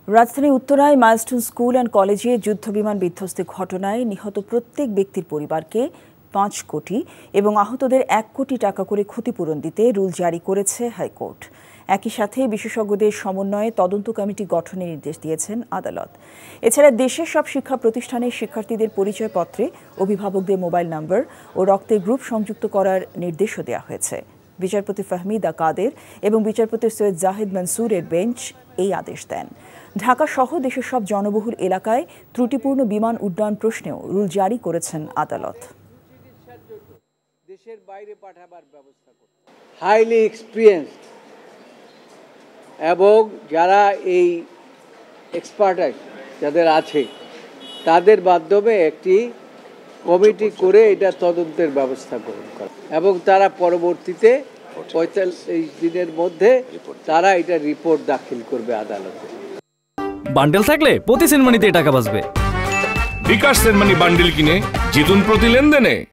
রাজধানী উত্তরায় milestone school and কলেজে যুদ্ধবিমান বিধ্বস্তের ঘটনায় নিহত প্রত্যেক ব্যক্তির পরিবারকে ৫ কোটি এবং আহতদের ১ কোটি টাকা করে ক্ষতিপূরণ দিতে রুল জারি করেছে হাইকোর্ট। একই সাথে বিশেষজ্ঞদের সমন্বয়ে তদন্ত কমিটি গঠনের নির্দেশ দিয়েছেন আদালত। এছাড়া দেশের সব শিক্ষা প্রতিষ্ঠানের শিক্ষার্থীদের পরিচয়পত্রে অভিভাবকদের মোবাইল নম্বর ও রক্তের গ্রুপ সংযুক্ত করার নির্দেশও দেওয়া হয়েছে। বিচারপতি ফাহমিদা কাদের এবং বিচারপতি সৈয়দ জাহিদ মনসুরের বেঞ্চ এই আদেশ দেন। ঢাকা সহ দেশের সব জনবহুল এলাকায় ত্রুটিপূর্ণ বিমান উড্ডয়ন প্রশ্নেও রুল জারি করেছেন আদালত। দেশের বাইরে পাঠাবার ব্যবস্থা করতে হাইলি এক্সপিরিয়েন্সড এবং যারা এই এক্সপার্টাইজ যাদের আছে তাদের মাধ্যমে একটি কমিটি করে এটা তদন্তের ব্যবস্থা গ্রহণ করে এবং তারা পরবর্তীতে ৪৫ দিনের মধ্যে তারা এটা রিপোর্ট দাখিল করবে আদালতে। বান্ডেল থাকলে প্রতি সেনমানিতে টাকা বাঁচবে। বিকাশ সেনমানি বান্ডেল কিনে জিতুন প্রতি লেনদেনে।